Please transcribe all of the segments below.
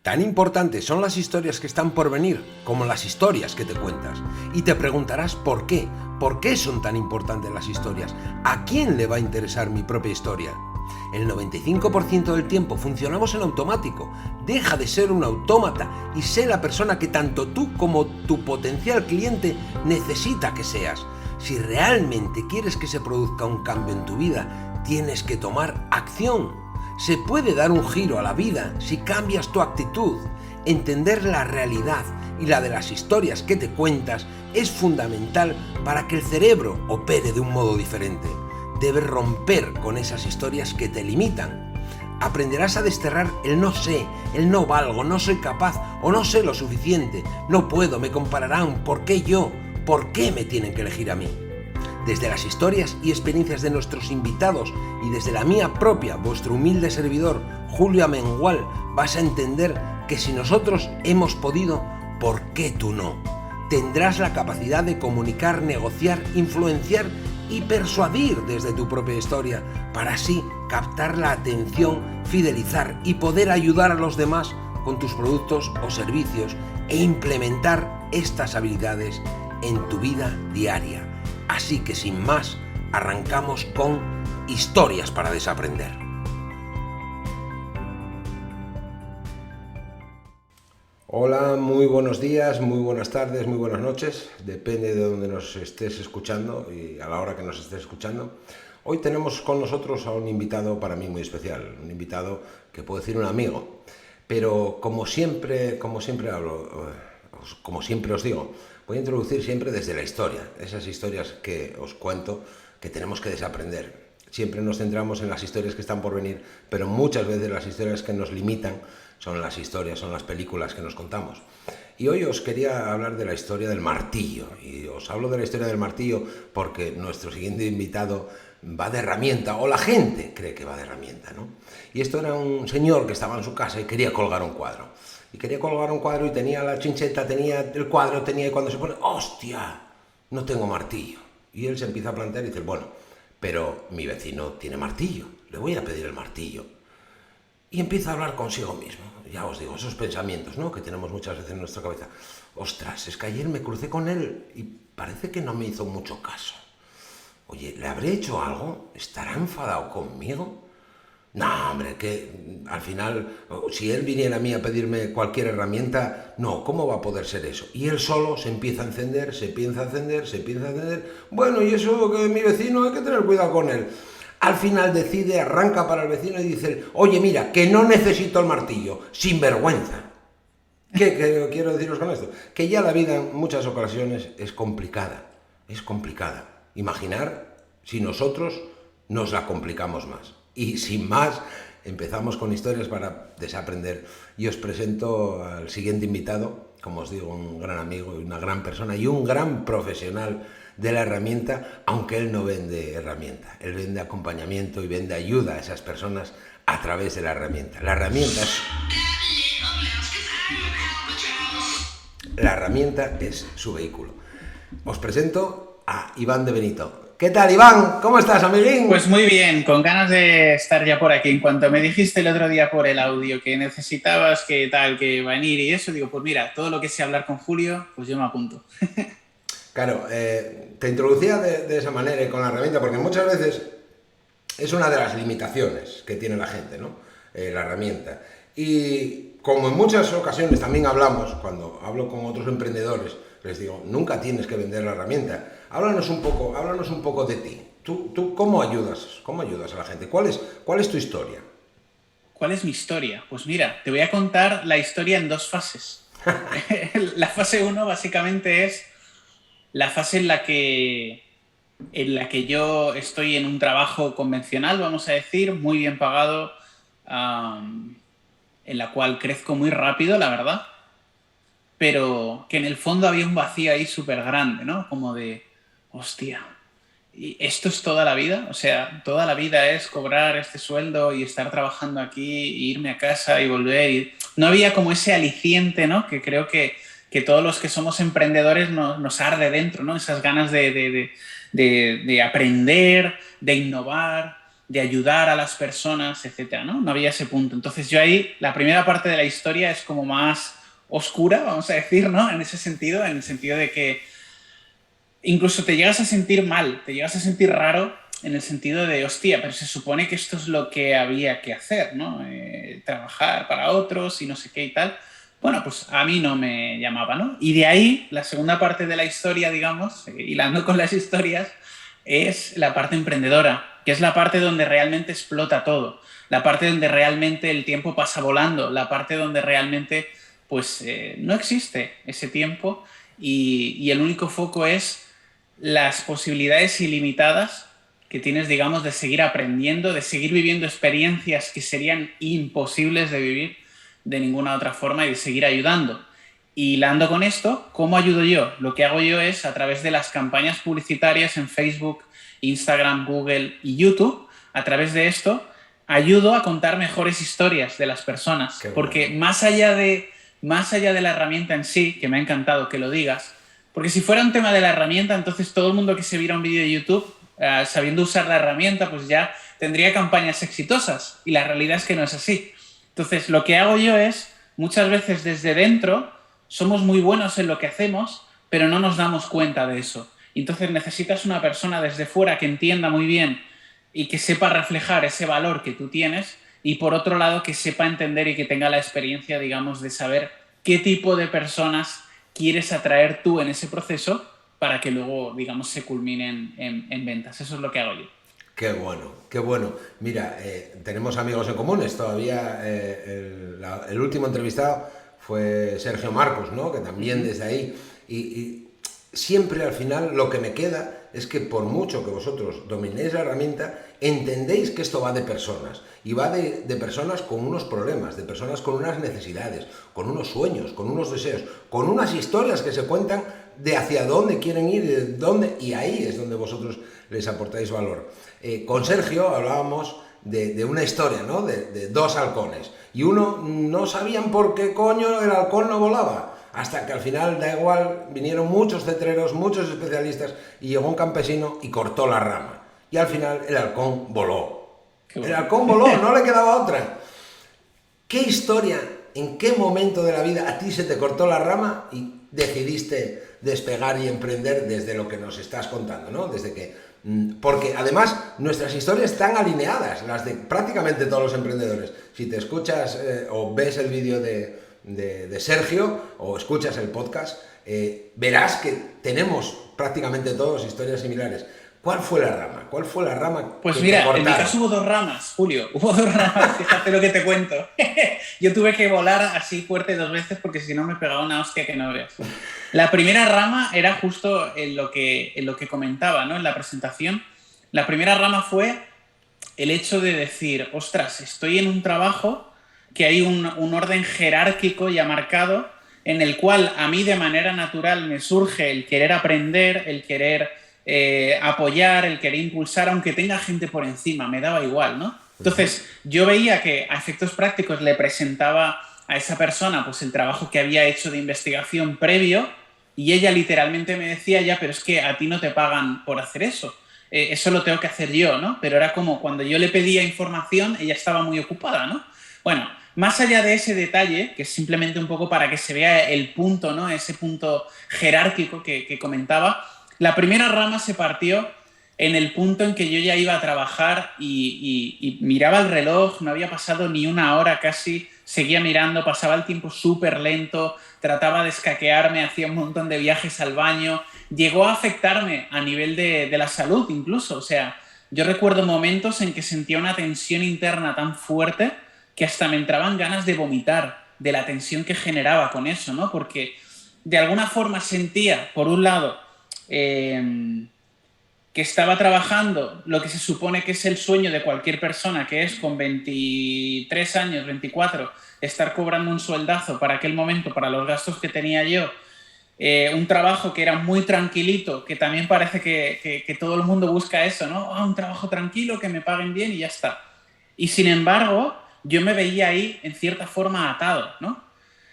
Tan importantes son las historias que están por venir como las historias que te cuentas. Y te preguntarás por qué. ¿Por qué son tan importantes las historias? ¿A quién le va a interesar mi propia historia? El 95% del tiempo funcionamos en automático. Deja de ser un autómata y sé la persona que tanto tú como tu potencial cliente necesita que seas. Si realmente quieres que se produzca un cambio en tu vida, tienes que tomar acción. Se puede dar un giro a la vida si cambias tu actitud. Entender la realidad y la de las historias que te cuentas es fundamental para que el cerebro opere de un modo diferente. Debes romper con esas historias que te limitan. Aprenderás a desterrar el no sé, el no valgo, no soy capaz o no sé lo suficiente, no puedo, me compararán, ¿por qué yo? ¿Por qué me tienen que elegir a mí? Desde las historias y experiencias de nuestros invitados y desde la mía propia, vuestro humilde servidor, Julio Amengual, vas a entender que si nosotros hemos podido, ¿por qué tú no? Tendrás la capacidad de comunicar, negociar, influenciar y persuadir desde tu propia historia para así captar la atención, fidelizar y poder ayudar a los demás con tus productos o servicios e implementar estas habilidades en tu vida diaria. Así que sin más, arrancamos con historias para desaprender. Hola, muy buenos días, muy buenas tardes, muy buenas noches. Depende de donde nos estés escuchando y a la hora que nos estés escuchando. Hoy tenemos con nosotros a un invitado para mí muy especial, un invitado que puedo decir un amigo. Pero como siempre os digo, voy a introducir siempre desde la historia, esas historias que os cuento que tenemos que desaprender. Siempre nos centramos en las historias que están por venir, pero muchas veces las historias que nos limitan son las historias, son las películas que nos contamos. Y hoy os quería hablar de la historia del martillo. Y os hablo de la historia del martillo porque nuestro siguiente invitado va de herramienta, o la gente cree que va de herramienta, ¿no? Y esto era un señor que estaba en su casa y quería colgar un cuadro. Y quería colgar un cuadro y tenía la chincheta, tenía el cuadro, y cuando se pone, ¡hostia! No tengo martillo. Y él se empieza a plantear y dice, bueno, pero mi vecino tiene martillo, le voy a pedir el martillo. Y empieza a hablar consigo mismo. Ya os digo, esos pensamientos, ¿no?, que tenemos muchas veces en nuestra cabeza. Ostras, es que ayer me crucé con él y parece que no me hizo mucho caso. Oye, ¿le habré hecho algo? ¿Estará enfadado conmigo? No, hombre, que al final, si él viniera a mí a pedirme cualquier herramienta, no, ¿cómo va a poder ser eso? Y él solo se empieza a encender, se empieza a encender. Bueno, y eso que mi vecino, hay que tener cuidado con él. Al final decide, arranca para el vecino y dice, oye, mira, que no necesito el martillo, sin vergüenza. ¿Qué quiero deciros con esto? Que ya la vida en muchas ocasiones es complicada. Imaginar si nosotros nos la complicamos más. Y sin más, empezamos con historias para desaprender. Y os presento al siguiente invitado, como os digo, un gran amigo y una gran persona y un gran profesional de la herramienta, aunque él no vende herramienta. Él vende acompañamiento y vende ayuda a esas personas a través de la herramienta. La herramienta es su vehículo. Os presento a Iván de Benito. ¿Qué tal, Iván? ¿Cómo estás, amiguín? Pues muy bien, con ganas de estar ya por aquí. En cuanto me dijiste el otro día por el audio que necesitabas, que tal, que venir y eso, digo, pues mira, todo lo que sea hablar con Julio, pues yo me apunto. Claro, te introducía de esa manera y con la herramienta, porque muchas veces es una de las limitaciones que tiene la gente, ¿no? La herramienta. Y como en muchas ocasiones también hablamos, cuando hablo con otros emprendedores, les digo, nunca tienes que vender la herramienta. Háblanos un poco de ti. ¿Tú cómo ayudas a la gente? ¿Cuál es tu historia? ¿Cuál es mi historia? Pues mira, te voy a contar la historia en dos fases. La fase 1 básicamente es la fase en la que yo estoy en un trabajo convencional, vamos a decir, muy bien pagado, en la cual crezco muy rápido, la verdad, pero que en el fondo había un vacío ahí súper grande, ¿no? Como de, hostia, ¿y esto es toda la vida? O sea, toda la vida es cobrar este sueldo y estar trabajando aquí, e irme a casa y volver. Y no había como ese aliciente, ¿no?, que creo que todos los que somos emprendedores nos arde dentro, ¿no? Esas ganas de aprender, de innovar, de ayudar a las personas, etcétera, ¿no? No había ese punto. Entonces yo ahí, la primera parte de la historia es como más oscura, vamos a decir, ¿no? En ese sentido, en el sentido de que incluso te llegas a sentir mal, te llegas a sentir raro en el sentido de, hostia, pero se supone que esto es lo que había que hacer, ¿no? Trabajar para otros y no sé qué y tal. Bueno, pues a mí no me llamaba, ¿no? Y de ahí, la segunda parte de la historia, digamos, hilando con las historias, es la parte emprendedora, que es la parte donde realmente explota todo, la parte donde realmente el tiempo pasa volando, la parte donde realmente, pues, no existe ese tiempo y el único foco es las posibilidades ilimitadas que tienes, digamos, de seguir aprendiendo, de seguir viviendo experiencias que serían imposibles de vivir de ninguna otra forma y de seguir ayudando. Y hilando con esto, ¿cómo ayudo yo? Lo que hago yo es, a través de las campañas publicitarias en Facebook, Instagram, Google y YouTube, a través de esto, ayudo a contar mejores historias de las personas. Qué bueno. Porque más allá de la herramienta en sí, que me ha encantado que lo digas, porque si fuera un tema de la herramienta, entonces todo el mundo que se viera un vídeo de YouTube sabiendo usar la herramienta, pues ya tendría campañas exitosas. Y la realidad es que no es así. Entonces, lo que hago yo es, muchas veces desde dentro, somos muy buenos en lo que hacemos, pero no nos damos cuenta de eso. Entonces necesitas una persona desde fuera que entienda muy bien y que sepa reflejar ese valor que tú tienes, y por otro lado que sepa entender y que tenga la experiencia, digamos, de saber qué tipo de personas quieres atraer tú en ese proceso para que luego, digamos, se culminen en ventas. Eso es lo que hago yo. Qué bueno, qué bueno. Mira, tenemos amigos en comunes. Todavía el último entrevistado fue Sergio Marcos, ¿no? Que también desde ahí. Y siempre al final lo que me queda es que por mucho que vosotros dominéis la herramienta, entendéis que esto va de personas. Y va de personas con unos problemas, de personas con unas necesidades, con unos sueños, con unos deseos, con unas historias que se cuentan de hacia dónde quieren ir, de dónde, y ahí es donde vosotros les aportáis valor. Con Sergio hablábamos de una historia, ¿no? De dos halcones, y uno no sabían por qué coño el halcón no volaba, hasta que al final, da igual, vinieron muchos cetreros, muchos especialistas, y llegó un campesino y cortó la rama, y al final el halcón voló. El halcón voló, no le quedaba otra. ¿Qué historia, en qué momento de la vida a ti se te cortó la rama y decidiste despegar y emprender desde lo que nos estás contando, ¿no? Desde que, porque además nuestras historias están alineadas, las de prácticamente todos los emprendedores. Si te escuchas o ves el vídeo de Sergio o escuchas el podcast, verás que tenemos prácticamente todos historias similares. ¿Cuál fue la rama? ¿Cuál fue la rama? Pues mira, en mi caso hubo dos ramas, Julio. Hubo dos ramas, fíjate lo que te cuento. Yo tuve que volar así fuerte 2 veces porque si no me pegaba una hostia que no veas. La primera rama era justo en lo que comentaba, ¿no? En la presentación. La primera rama fue el hecho de decir, ostras, estoy en un trabajo que hay un orden jerárquico ya marcado en el cual a mí de manera natural me surge el querer aprender, el querer apoyar, el querer impulsar, aunque tenga gente por encima, me daba igual, ¿no? Entonces, yo veía que a efectos prácticos le presentaba a esa persona pues el trabajo que había hecho de investigación previo y ella literalmente me decía, ya, pero es que a ti no te pagan por hacer eso. Eso lo tengo que hacer yo, ¿no? Pero era como cuando yo le pedía información, ella estaba muy ocupada, ¿no? Bueno, más allá de ese detalle, que es simplemente un poco para que se vea el punto, ¿no? Ese punto jerárquico que comentaba, la primera rama se partió en el punto en que yo ya iba a trabajar y miraba el reloj, no había pasado ni una hora casi, seguía mirando, pasaba el tiempo súper lento, trataba de escaquearme, hacía un montón de viajes al baño, llegó a afectarme a nivel de la salud incluso, o sea, yo recuerdo momentos en que sentía una tensión interna tan fuerte que hasta me entraban ganas de vomitar de la tensión que generaba con eso, ¿no? Porque de alguna forma sentía, por un lado, que estaba trabajando lo que se supone que es el sueño de cualquier persona, que es con 23 años, 24, estar cobrando un sueldazo para aquel momento, para los gastos que tenía yo, un trabajo que era muy tranquilito, que también parece que todo el mundo busca eso, ¿no? Un trabajo tranquilo, que me paguen bien y ya está. Y sin embargo, yo me veía ahí en cierta forma atado, ¿no?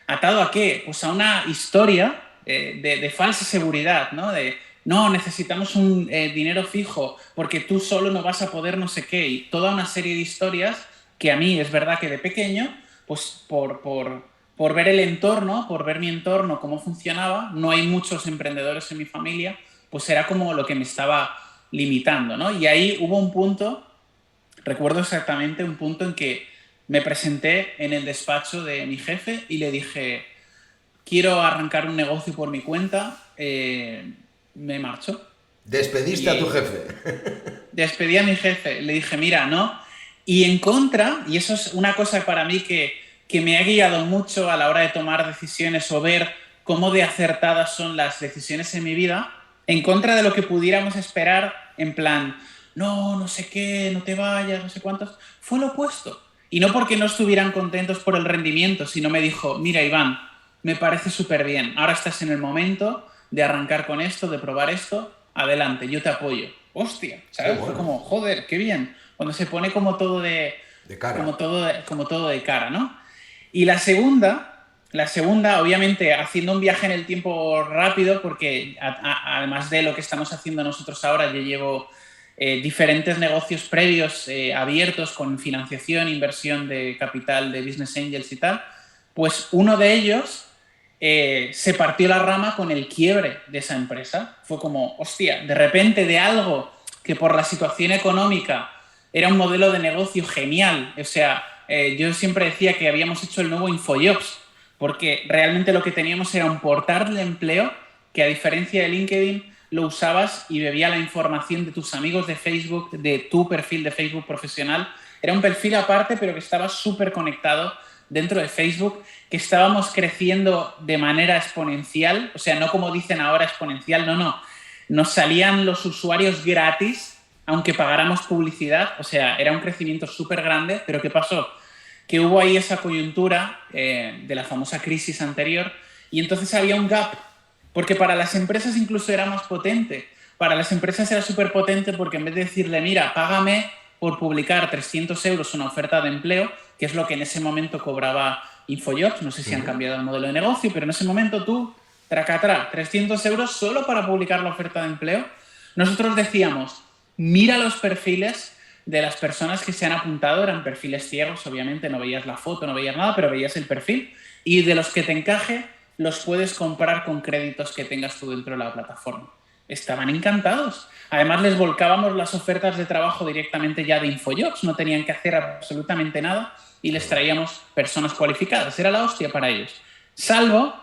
¿Atado a qué? Pues a una historia de falsa seguridad, ¿no? De no, necesitamos un dinero fijo porque tú solo no vas a poder no sé qué, y toda una serie de historias que a mí es verdad que de pequeño, pues por ver el entorno, por ver mi entorno, cómo funcionaba, no hay muchos emprendedores en mi familia, pues era como lo que me estaba limitando, ¿no? Y ahí hubo un punto, recuerdo exactamente un punto en que me presenté en el despacho de mi jefe y le dije, quiero arrancar un negocio por mi cuenta, me marcho. Despediste a tu Y jefe. despedí a mi jefe, le dije, mira, no. Y en contra, y eso es una cosa para mí que me ha guiado mucho a la hora de tomar decisiones o ver cómo de acertadas son las decisiones en mi vida, en contra de lo que pudiéramos esperar, en plan, no, no sé qué, no te vayas, no sé cuántos, fue lo opuesto. Y no porque no estuvieran contentos por el rendimiento, sino me dijo, mira, Iván, me parece súper bien, ahora estás en el momento de arrancar con esto, de probar esto, adelante, yo te apoyo. Hostia, Qué ¿sabes? Fue bueno. como, joder, qué bien. Cuando se pone como todo De cara. como todo de cara, ¿no? Y la segunda, obviamente, haciendo un viaje en el tiempo rápido, porque además de lo que estamos haciendo nosotros ahora, yo llevo diferentes negocios previos abiertos con financiación, inversión de capital de Business Angels y tal, pues uno de ellos se partió la rama con el quiebre de esa empresa. Fue como, hostia, de repente de algo que por la situación económica era un modelo de negocio genial. O sea, yo siempre decía que habíamos hecho el nuevo InfoJobs, porque realmente lo que teníamos era un portal de empleo que, a diferencia de LinkedIn, lo usabas y bebía la información de tus amigos de Facebook, de tu perfil de Facebook profesional. Era un perfil aparte, pero que estaba súper conectado dentro de Facebook, que estábamos creciendo de manera exponencial, o sea, no como dicen ahora exponencial, no, no. Nos salían los usuarios gratis, aunque pagáramos publicidad, o sea, era un crecimiento súper grande, pero ¿qué pasó? Que hubo ahí esa coyuntura de la famosa crisis anterior y entonces había un gap, porque para las empresas incluso era más potente. Para las empresas era súper potente porque en vez de decirle, mira, págame por publicar 300 euros una oferta de empleo, que es lo que en ese momento cobraba InfoJobs, no sé si han cambiado el modelo de negocio, pero en ese momento tú, tracatra, 300 euros solo para publicar la oferta de empleo. Nosotros decíamos, mira los perfiles de las personas que se han apuntado, eran perfiles ciegos, obviamente, no veías la foto, no veías nada, pero veías el perfil, y de los que te encaje, los puedes comprar con créditos que tengas tú dentro de la plataforma. Estaban encantados. Además, les volcábamos las ofertas de trabajo directamente ya de InfoJobs, no tenían que hacer absolutamente nada y les traíamos personas cualificadas. Era la hostia para ellos. Salvo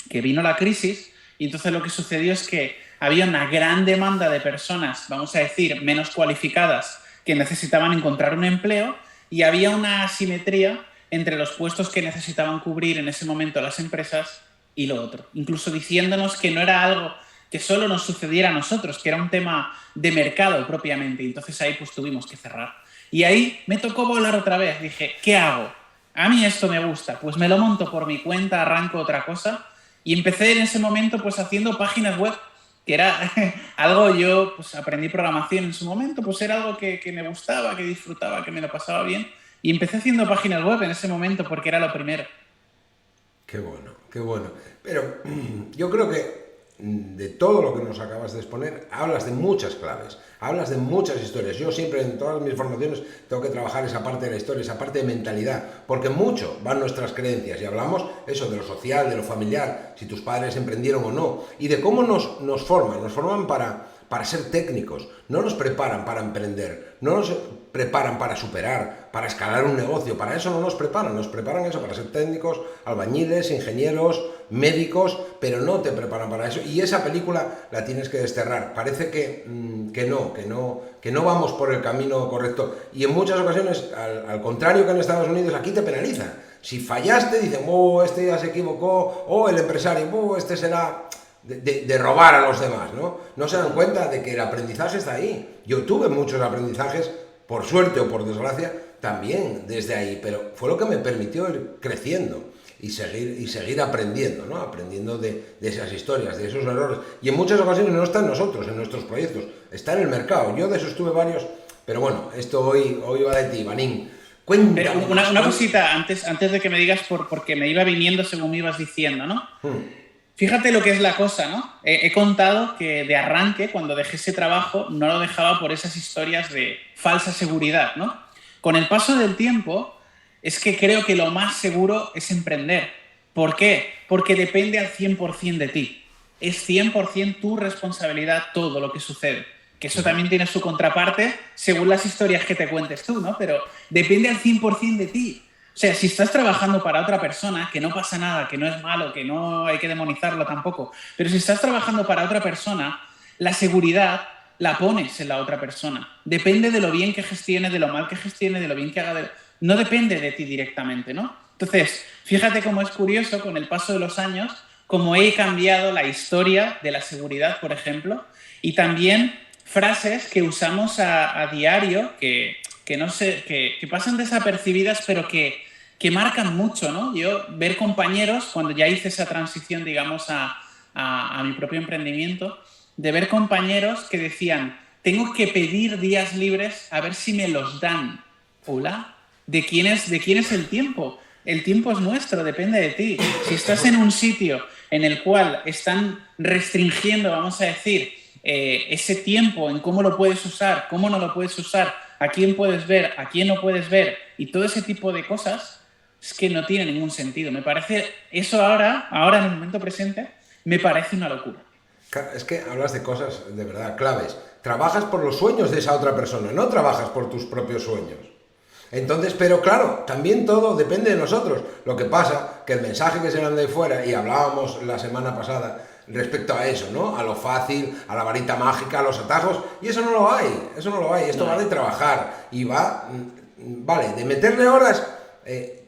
que vino la crisis y entonces lo que sucedió es que había una gran demanda de personas, vamos a decir, menos cualificadas, que necesitaban encontrar un empleo, y había una asimetría entre los puestos que necesitaban cubrir en ese momento las empresas y lo otro. Incluso diciéndonos que no era algo que solo nos sucediera a nosotros, que era un tema de mercado propiamente. Y entonces ahí pues tuvimos que cerrar. Y ahí me tocó volar otra vez. Dije, ¿qué hago? A mí esto me gusta. Pues me lo monto por mi cuenta, arranco otra cosa. Y empecé en ese momento pues haciendo páginas web, que era algo, yo pues aprendí programación en su momento, pues era algo que me gustaba, que disfrutaba, que me lo pasaba bien. Y empecé haciendo páginas web en ese momento porque era lo primero. Qué bueno, qué bueno. Pero yo creo que de todo lo que nos acabas de exponer, hablas de muchas claves, hablas de muchas historias. Yo siempre en todas mis formaciones tengo que trabajar esa parte de la historia, esa parte de mentalidad, porque mucho van nuestras creencias y hablamos eso de lo social, de lo familiar, si tus padres emprendieron o no, y de cómo nos forman para ser técnicos, no nos preparan para emprender, no nos preparan para superar, para escalar un negocio, para eso no nos preparan eso, para ser técnicos, albañiles, ingenieros, médicos, pero no te preparan para eso, y esa película la tienes que desterrar. Parece que no vamos por el camino correcto, y en muchas ocasiones, al contrario que en Estados Unidos, aquí te penalizan. Si fallaste, dicen, oh, este ya se equivocó, oh, el empresario, oh, este será... De robar a los demás, ¿no? No se dan cuenta de que el aprendizaje está ahí. Yo tuve muchos aprendizajes, por suerte o por desgracia, también desde ahí, pero fue lo que me permitió ir creciendo y seguir aprendiendo, ¿no? Aprendiendo de esas historias, de esos errores. Y en muchas ocasiones no está en nosotros, en nuestros proyectos, está en el mercado. Yo de esos tuve varios, pero bueno, esto hoy va de ti, Vanín. Pero Cuéntame. una cosita antes de que me digas, porque me iba viniendo según me ibas diciendo, ¿no? Fíjate lo que es la cosa, ¿no? He contado que de arranque, cuando dejé ese trabajo, no lo dejaba por esas historias de falsa seguridad, ¿no? Con el paso del tiempo, es que creo que lo más seguro es emprender. ¿Por qué? Porque depende al 100% de ti. Es 100% tu responsabilidad todo lo que sucede. Que eso también tiene su contraparte según las historias que te cuentes tú, ¿no? Pero depende al 100% de ti. O sea, si estás trabajando para otra persona, que no pasa nada, que no es malo, que no hay que demonizarlo tampoco, pero si estás trabajando para otra persona, la seguridad la pones en la otra persona. Depende de lo bien que gestione, de lo mal que gestione, de lo bien que haga. No depende de ti directamente, ¿no? Entonces, fíjate cómo es curioso con el paso de los años, cómo he cambiado la historia de la seguridad, por ejemplo, y también frases que usamos a diario que no sé, que pasan desapercibidas, pero que marcan mucho, ¿no? Yo ver compañeros, cuando ya hice esa transición, digamos, a mi propio emprendimiento, de ver compañeros que decían, tengo que pedir días libres a ver si me los dan. Hola, ¿de quién es el tiempo? El tiempo es nuestro, depende de ti. Si estás en un sitio en el cual están restringiendo, vamos a decir, ese tiempo en cómo lo puedes usar, cómo no lo puedes usar, a quién puedes ver, a quién no puedes ver y todo ese tipo de cosas, es que no tiene ningún sentido. Me parece, eso ahora en el momento presente, me parece una locura. Es que hablas de cosas de verdad claves. Trabajas por los sueños de esa otra persona, no trabajas por tus propios sueños. Entonces, pero claro, también todo depende de nosotros. Lo que pasa que el mensaje que se manda de fuera, y hablábamos la semana pasada respecto a eso, ¿no? A lo fácil, a la varita mágica, a los atajos, y eso no lo hay, eso no lo hay. Esto va de trabajar y va, vale, de meterle horas,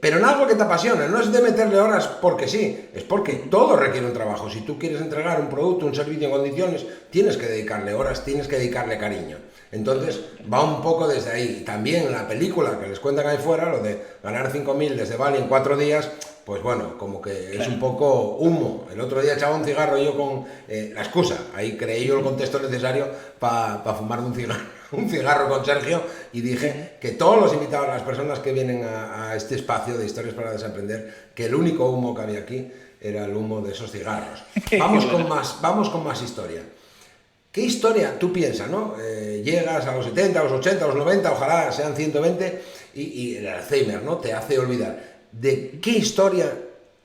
pero en algo que te apasiona. No es de meterle horas porque sí, es porque todo requiere un trabajo. Si tú quieres entregar un producto, un servicio en condiciones, tienes que dedicarle horas, tienes que dedicarle cariño. Entonces va un poco desde ahí. También la película que les cuentan ahí fuera, lo de ganar 5.000 desde Bali en 4 días, pues bueno, como que es un poco humo. El otro día echaba un cigarro yo con la excusa, ahí creé yo el contexto necesario para fumar un cigarro con Sergio, y dije que todos los invitados, las personas que vienen a este espacio de Historias para Desaprender, que el único humo que había aquí era el humo de esos cigarros. Vamos con más historia. ¿Qué historia tú piensas, no? Llegas a los 70, a los 80, a los 90, ojalá sean 120, y el Alzheimer, ¿no? Te hace olvidar. ¿De qué historia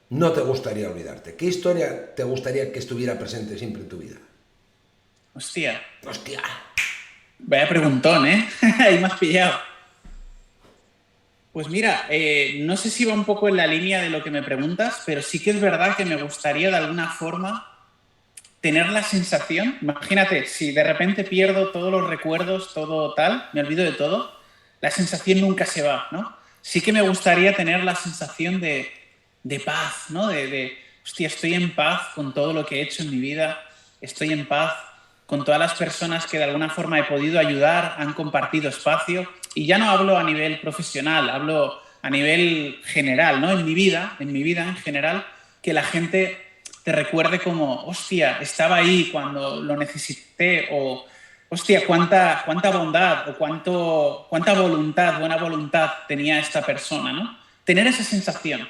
no te gustaría olvidarte? ¿Qué historia te gustaría que estuviera presente siempre en tu vida? Hostia. Hostia. Vaya preguntón, ¿eh? Ahí me has pillado. Pues mira, no sé si va un poco en la línea de lo que me preguntas, pero sí que es verdad que me gustaría de alguna forma tener la sensación, imagínate, si de repente pierdo todos los recuerdos, todo tal, me olvido de todo, la sensación nunca se va, ¿no? Sí que me gustaría tener la sensación de paz, ¿no? Hostia, estoy en paz con todo lo que he hecho en mi vida, estoy en paz con todas las personas que de alguna forma he podido ayudar, han compartido espacio, y ya no hablo a nivel profesional, hablo a nivel general, ¿no? En mi vida en general, que la gente te recuerde como, hostia, estaba ahí cuando lo necesité, o hostia, cuánta bondad o cuánta voluntad, buena voluntad tenía esta persona, ¿no? Tener esa sensación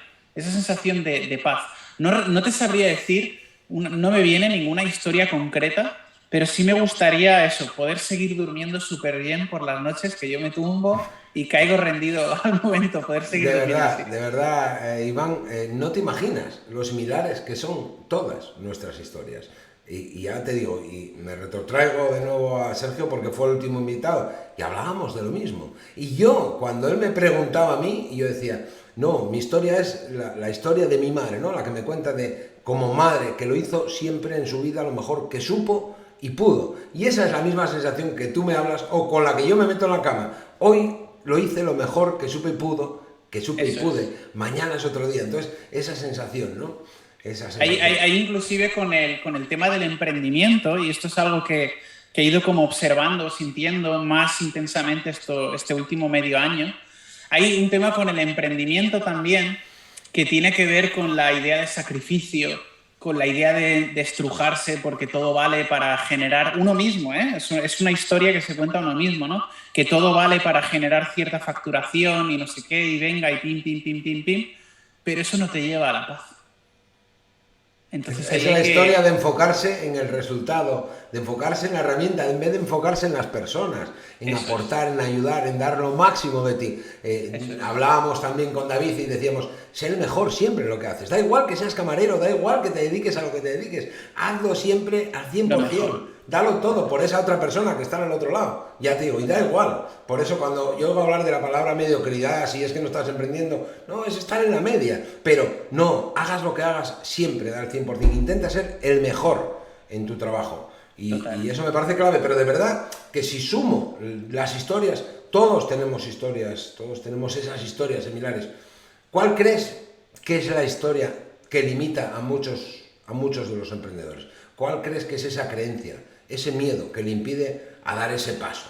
de paz. No te sabría decir, no me viene ninguna historia concreta, pero sí me gustaría eso, poder seguir durmiendo súper bien por las noches, que yo me tumbo y caigo rendido al momento, poder seguir durmiendo así. De verdad, Iván, no te imaginas lo similares que son todas nuestras historias. Y ya te digo, y me retrotraigo de nuevo a Sergio porque fue el último invitado, y hablábamos de lo mismo. Y yo, cuando él me preguntaba a mí, yo decía, no, mi historia es la historia de mi madre, ¿no? La que me cuenta de como madre, que lo hizo siempre en su vida lo mejor que supo y pudo. Y esa es la misma sensación que tú me hablas, o con la que yo me meto en la cama. Hoy lo hice lo mejor que supe y pude. Mañana es otro día. Entonces, esa sensación, ¿no? Hay inclusive con el tema del emprendimiento, y esto es algo que he ido como observando, sintiendo más intensamente este último medio año. Hay un tema con el emprendimiento también que tiene que ver con la idea de sacrificio, con la idea de estrujarse porque todo vale para generar uno mismo, ¿eh? Es una historia que se cuenta uno mismo, ¿no? Que todo vale para generar cierta facturación y no sé qué, y venga, y pim, pim, pim, pim, pim, pero eso no te lleva a la paz. Entonces, Es la historia de enfocarse en el resultado, de enfocarse en la herramienta, en vez de enfocarse en las personas, en aportar, en ayudar, en dar lo máximo de ti. Hablábamos también con David y decíamos, sé el mejor siempre en lo que haces. Da igual que seas camarero, da igual que te dediques a lo que te dediques. Hazlo siempre al 100%. Dalo todo por esa otra persona que está al otro lado. Ya te digo, y da igual. Por eso cuando yo voy a hablar de la palabra mediocridad, si es que no estás emprendiendo, no, es estar en la media. Pero no, hagas lo que hagas, siempre da el 100%. Intenta ser el mejor en tu trabajo. Y eso me parece clave. Pero de verdad que si sumo las historias, todos tenemos esas historias similares. ¿Cuál crees que es la historia que limita a muchos de los emprendedores? ¿Cuál crees que es esa creencia, ese miedo que le impide a dar ese paso?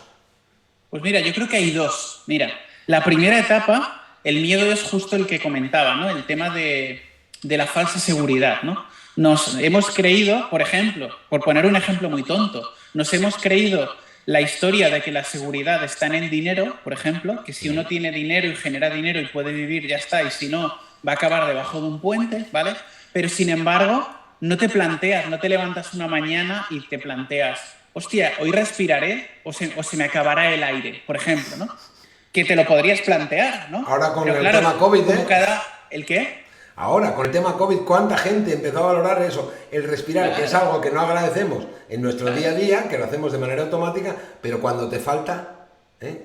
Pues mira, yo creo que hay dos. Mira, la primera etapa, el miedo es justo el que comentaba, ¿no? El tema de la falsa seguridad, ¿no? Nos hemos creído, por ejemplo, por poner un ejemplo muy tonto, nos hemos creído la historia de que la seguridad está en el dinero, por ejemplo, que si uno tiene dinero y genera dinero y puede vivir, ya está, y si no, va a acabar debajo de un puente, ¿vale? Pero sin embargo, no te planteas, no te levantas una mañana y te planteas, hostia, hoy respiraré o se me acabará el aire, por ejemplo, ¿no? Que te lo podrías plantear, ¿no? Ahora con el tema COVID, ¿El qué? Ahora, con el tema COVID, ¿cuánta gente empezó a valorar eso? El respirar, que es algo que no agradecemos en nuestro día a día, que lo hacemos de manera automática, pero cuando te falta...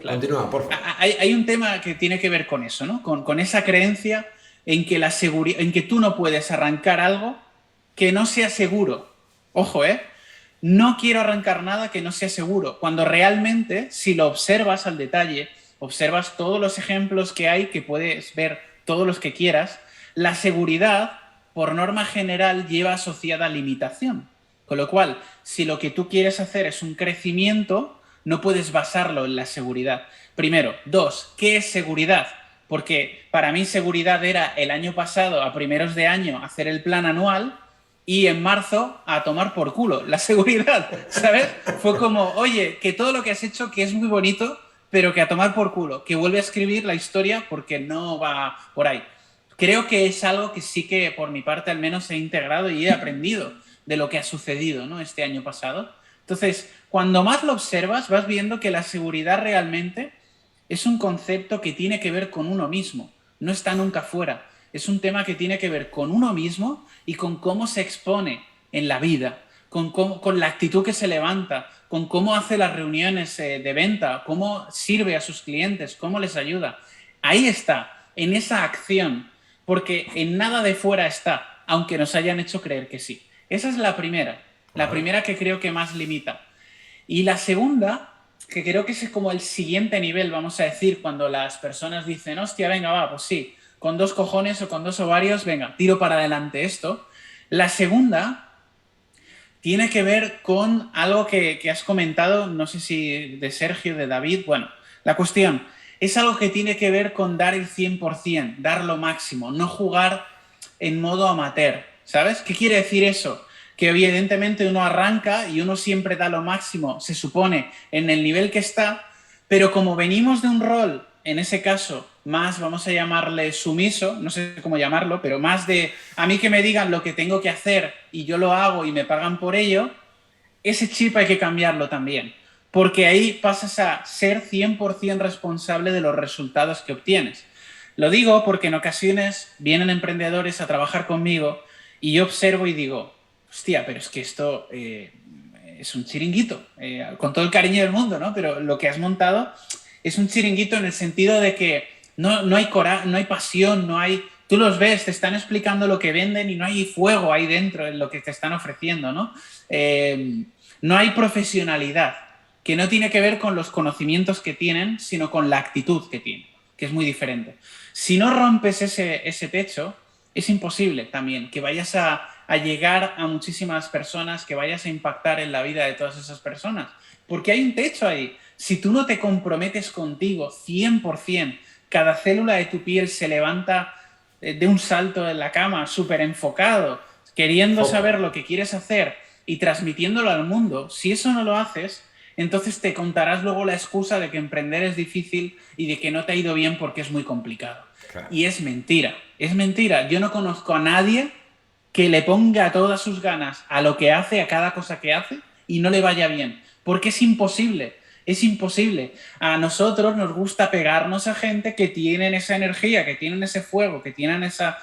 Continúa, por favor. Hay un tema que tiene que ver con eso, ¿no? Con esa creencia en que, en que tú no puedes arrancar algo que no sea seguro. Ojo, no quiero arrancar nada que no sea seguro. Cuando realmente, si lo observas al detalle, observas todos los ejemplos que hay, que puedes ver todos los que quieras, la seguridad, por norma general, lleva asociada limitación. Con lo cual, si lo que tú quieres hacer es un crecimiento, no puedes basarlo en la seguridad. Primero. Dos, ¿qué es seguridad? Porque para mí seguridad era el año pasado, a primeros de año, hacer el plan anual y en marzo a tomar por culo la seguridad, ¿sabes? Fue como, oye, que todo lo que has hecho, que es muy bonito, pero que a tomar por culo, que vuelve a escribir la historia porque no va por ahí. Creo que es algo que sí que, por mi parte, al menos he integrado y he aprendido de lo que ha sucedido, ¿no? Este año pasado. Entonces, cuando más lo observas, vas viendo que la seguridad realmente es un concepto que tiene que ver con uno mismo, no está nunca fuera. Es un tema que tiene que ver con uno mismo y con cómo se expone en la vida, con la actitud que se levanta, con cómo hace las reuniones de venta, cómo sirve a sus clientes, cómo les ayuda. Ahí está, en esa acción, porque en nada de fuera está, aunque nos hayan hecho creer que sí. Esa es la primera que creo que más limita. Y la segunda, que creo que es como el siguiente nivel, vamos a decir, cuando las personas dicen, hostia, venga, va, pues sí, con 2 cojones o con 2 ovarios, venga, tiro para adelante esto. La segunda tiene que ver con algo que has comentado, no sé si de Sergio, de David, bueno, la cuestión es algo que tiene que ver con dar el 100%, dar lo máximo, no jugar en modo amateur, ¿sabes? ¿Qué quiere decir eso? Que evidentemente uno arranca y uno siempre da lo máximo, se supone, en el nivel que está, pero como venimos de un rol, en ese caso, más, vamos a llamarle sumiso, no sé cómo llamarlo, pero más de a mí que me digan lo que tengo que hacer y yo lo hago y me pagan por ello, ese chip hay que cambiarlo también, porque ahí pasas a ser 100% responsable de los resultados que obtienes. Lo digo porque en ocasiones vienen emprendedores a trabajar conmigo y yo observo y digo, hostia, pero es que esto es un chiringuito, con todo el cariño del mundo, ¿no? Pero lo que has montado es un chiringuito en el sentido de que no hay pasión, no hay... Tú los ves, te están explicando lo que venden y no hay fuego ahí dentro en lo que te están ofreciendo, ¿no? No hay profesionalidad, que no tiene que ver con los conocimientos que tienen, sino con la actitud que tienen, que es muy diferente. Si no rompes ese techo, es imposible también que vayas a llegar a muchísimas personas, que vayas a impactar en la vida de todas esas personas, porque hay un techo ahí. Si tú no te comprometes contigo 100%, cada célula de tu piel se levanta de un salto en la cama, súper enfocado, queriendo saber lo que quieres hacer y transmitiéndolo al mundo, si eso no lo haces, entonces te contarás luego la excusa de que emprender es difícil y de que no te ha ido bien porque es muy complicado. Claro. Y es mentira, es mentira. Yo no conozco a nadie que le ponga todas sus ganas a lo que hace, a cada cosa que hace, y no le vaya bien. Porque es imposible. Es imposible. A nosotros nos gusta pegarnos a gente que tienen esa energía, que tienen ese fuego, que tienen esa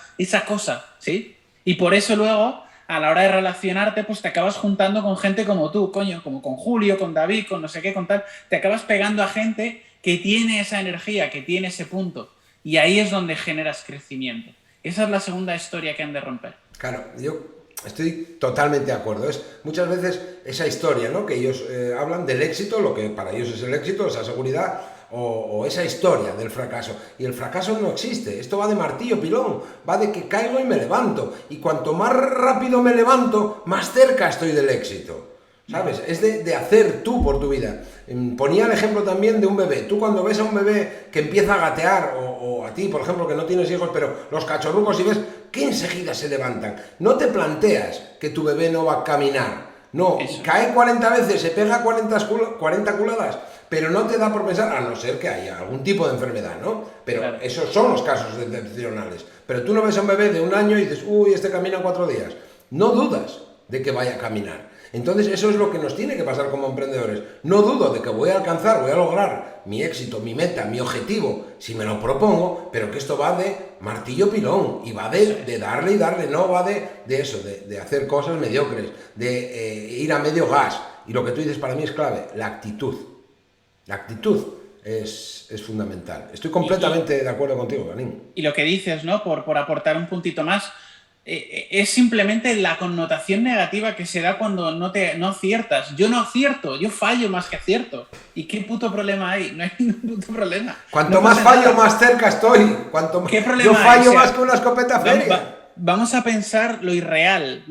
cosa, ¿sí? Y por eso luego, a la hora de relacionarte, pues te acabas juntando con gente como tú, coño, como con Julio, con David, con no sé qué, con tal. Te acabas pegando a gente que tiene esa energía, que tiene ese punto. Y ahí es donde generas crecimiento. Esa es la segunda historia que han de romper. Claro, yo estoy totalmente de acuerdo. Es muchas veces esa historia, ¿no? Que ellos hablan del éxito, lo que para ellos es el éxito, esa seguridad, o esa historia del fracaso. Y el fracaso no existe. Esto va de martillo pilón, va de que caigo y me levanto. Y cuanto más rápido me levanto, más cerca estoy del éxito. ¿Sabes? Es de hacer tú por tu vida. Ponía el ejemplo también de un bebé. Tú cuando ves a un bebé que empieza a gatear, o a ti, por ejemplo, que no tienes hijos, pero los cachorrucos, y ves que enseguida se levantan, no te planteas que tu bebé no va a caminar. No, eso. Cae 40 veces, se pega 40 culadas, pero no te da por pensar, a no ser que haya algún tipo de enfermedad, ¿no? Pero claro, esos son los casos excepcionales. Pero tú no ves a un bebé de 1 año y dices, uy, este camina 4 días. No dudas de que vaya a caminar. Entonces eso es lo que nos tiene que pasar como emprendedores. No dudo de que voy a alcanzar, voy a lograr mi éxito, mi meta, mi objetivo, si me lo propongo, pero que esto va de martillo pilón y va de darle y darle, no va de eso, de hacer cosas mediocres, de ir a medio gas. Y lo que tú dices para mí es clave, la actitud. La actitud es fundamental. Estoy completamente de acuerdo contigo, Ganín. Y lo que dices, ¿no? Por aportar un puntito más, es simplemente la connotación negativa que se da cuando no aciertas. Yo no acierto, yo fallo más que acierto. ¿Y qué puto problema hay? No hay ningún puto problema. Cuanto más fallo, más cerca estoy. ¿Qué problema yo fallo hay? O sea, más que una escopeta feria. Vamos a pensar lo irreal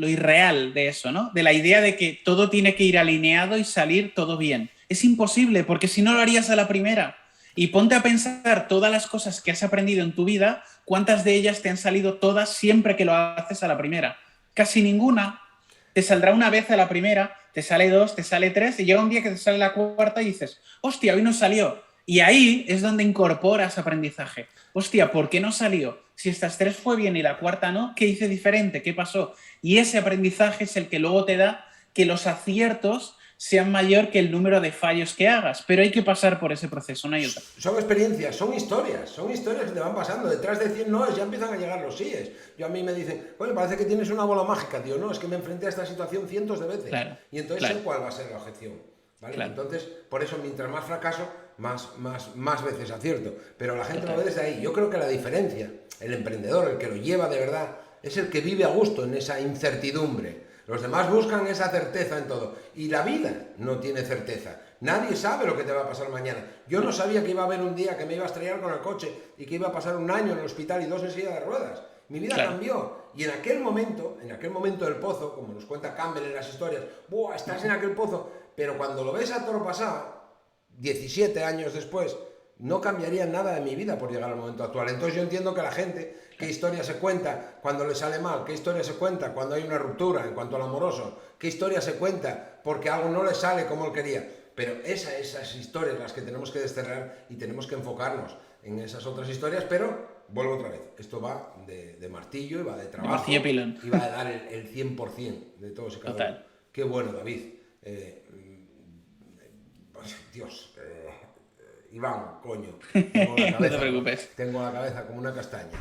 de eso, ¿no? De la idea de que todo tiene que ir alineado y salir todo bien. Es imposible, porque si no lo harías a la primera. Y ponte a pensar todas las cosas que has aprendido en tu vida, ¿cuántas de ellas te han salido todas siempre que lo haces a la primera? Casi ninguna. Te saldrá una vez a la primera, te sale 2, te sale 3, y llega un día que te sale la cuarta y dices, hostia, hoy no salió. Y ahí es donde incorporas aprendizaje. Hostia, ¿por qué no salió? Si estas 3 fue bien y la cuarta no, ¿qué hice diferente? ¿Qué pasó? Y ese aprendizaje es el que luego te da que los aciertos sean mayor que el número de fallos que hagas, pero hay que pasar por ese proceso, no hay otra. Son experiencias, son historias que te van pasando. Detrás de 100 noes ya empiezan a llegar los síes. Yo a mí me dicen, oye, parece que tienes una bola mágica, tío. No, es que me enfrenté a esta situación cientos de veces. Claro, y entonces sé cuál va a ser la objeción. ¿Vale? Claro. Entonces, por eso, mientras más fracaso, más veces acierto. Pero la gente lo ve desde ahí. Yo creo que la diferencia, el emprendedor, el que lo lleva de verdad, es el que vive a gusto en esa incertidumbre. Los demás buscan esa certeza en todo. Y la vida no tiene certeza. Nadie sabe lo que te va a pasar mañana. Yo no sabía que iba a haber un día que me iba a estrellar con el coche y que iba a pasar 1 año en el hospital y 2 en silla de ruedas. Mi vida cambió. Y en aquel momento del pozo, como nos cuenta Campbell en las historias, ¡buah! Estás en aquel pozo. Pero cuando lo ves a toro pasado, 17 años después, no cambiaría nada de mi vida por llegar al momento actual. Entonces yo entiendo que la gente, qué historia se cuenta cuando le sale mal, qué historia se cuenta cuando hay una ruptura en cuanto al amoroso, qué historia se cuenta porque algo no le sale como él quería. Pero esas historias las que tenemos que desterrar y tenemos que enfocarnos en esas otras historias, pero vuelvo otra vez, esto va de martillo y va de trabajo y va a dar el 100% de todos y cada uno. Qué bueno, David. Dios, Iván, coño, no te preocupes. Tengo la cabeza como una castaña.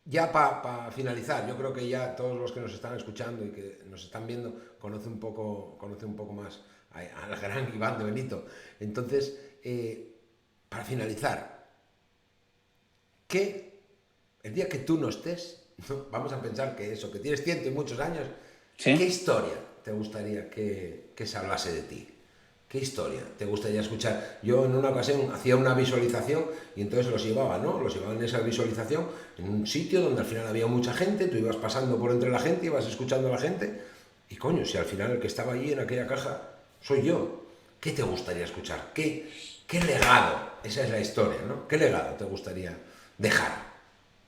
Ya para finalizar, yo creo que ya todos los que nos están escuchando y que nos están viendo conocen un poco más al gran Iván de Benito. Entonces, para finalizar, que el día que tú no estés, vamos a pensar que tienes 100 y muchos años, ¿sí? ¿Qué historia te gustaría que se hablase de ti? ¿Qué historia te gustaría escuchar? Yo en una ocasión hacía una visualización y entonces los llevaba en esa visualización en un sitio donde al final había mucha gente, tú ibas pasando por entre la gente, ibas escuchando a la gente y coño, si al final el que estaba allí en aquella caja soy yo, ¿qué te gustaría escuchar? ¿Qué legado? Esa es la historia, ¿no? ¿Qué legado te gustaría dejar?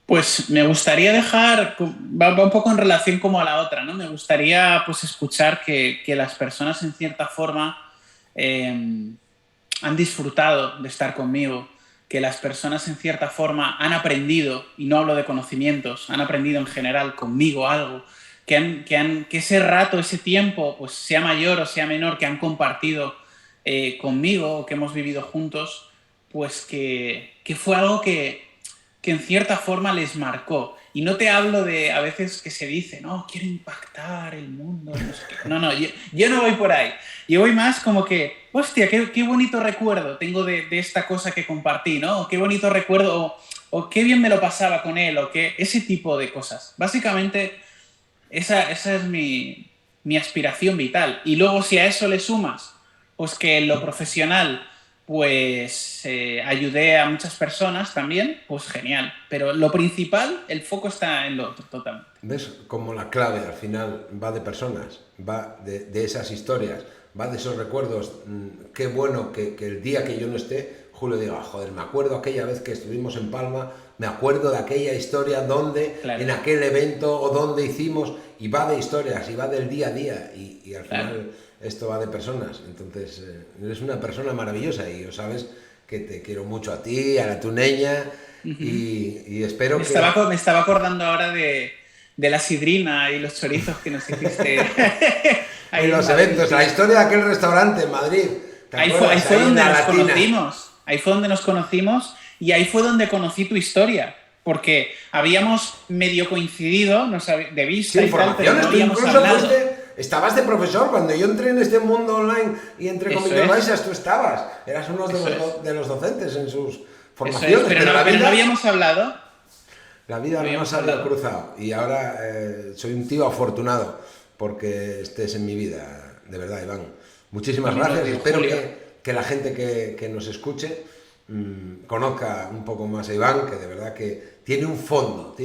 Pues me gustaría dejar, va un poco en relación como a la otra, ¿no? Me gustaría pues escuchar que las personas en cierta forma han disfrutado de estar conmigo, que las personas en cierta forma han aprendido, y no hablo de conocimientos, han aprendido en general conmigo algo, que ese rato, ese tiempo, pues sea mayor o sea menor, que han compartido conmigo o que hemos vivido juntos, pues que fue algo que en cierta forma les marcó. Y no te hablo de a veces que se dice, no, quiero impactar el mundo, no sé qué. No, yo no voy por ahí. Yo voy más como que, hostia, qué bonito recuerdo tengo de esta cosa que compartí, ¿no? O qué bonito recuerdo, o qué bien me lo pasaba con él, o qué, ese tipo de cosas. Básicamente, esa es mi aspiración vital. Y luego si a eso le sumas, pues que en lo profesional pues ayudé a muchas personas también, pues genial. Pero lo principal, el foco está en lo otro, totalmente. ¿Ves? Como la clave al final va de personas, va de esas historias, va de esos recuerdos. Qué bueno que el día que yo no esté, Julio diga, joder, me acuerdo aquella vez que estuvimos en Palma, me acuerdo de aquella historia donde, claro, en aquel evento o donde hicimos, y va de historias, y va del día a día, y al final... Claro. Esto va de personas, entonces eres una persona maravillosa y sabes que te quiero mucho a ti, a la tuneña, y espero me estaba acordando ahora de la sidrina y los chorizos que nos hiciste ahí en los eventos, la historia de aquel restaurante en Madrid. Ahí fue donde nos conocimos, ahí fue donde nos conocimos y ahí fue donde conocí tu historia. Porque habíamos medio coincidido de vista, sí, y tal, pero no habíamos hablado. Estabas de profesor, cuando yo entré en este mundo online y entré con Microbaixas, tú estabas. Eras uno de los docentes en sus formaciones. Pero no habíamos hablado. La vida no nos había cruzado. Y ahora soy un tío afortunado porque estés en mi vida. De verdad, Iván. Muchísimas gracias y espero que la gente que nos escuche conozca un poco más a Iván, que de verdad que tiene un fondo.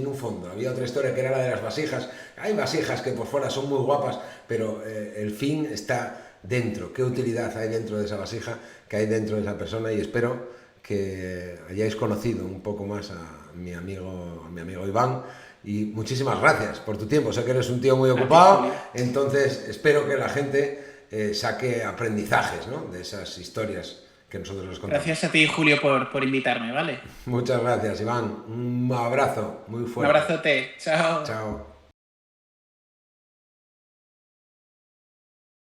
Había otra historia que era la de las vasijas. Hay vasijas que por fuera son muy guapas, pero el fin está dentro. ¿Qué utilidad hay dentro de esa vasija, que hay dentro de esa persona? Y espero que hayáis conocido un poco más a mi amigo Iván. Y muchísimas gracias por tu tiempo. Sé que eres un tío muy ocupado, entonces espero que la gente saque aprendizajes, ¿no?, de esas historias que nosotros les contamos. Gracias a ti, Julio, por invitarme, ¿vale? Muchas gracias, Iván. Un abrazo muy fuerte. Un abrazote. Chao. Chao.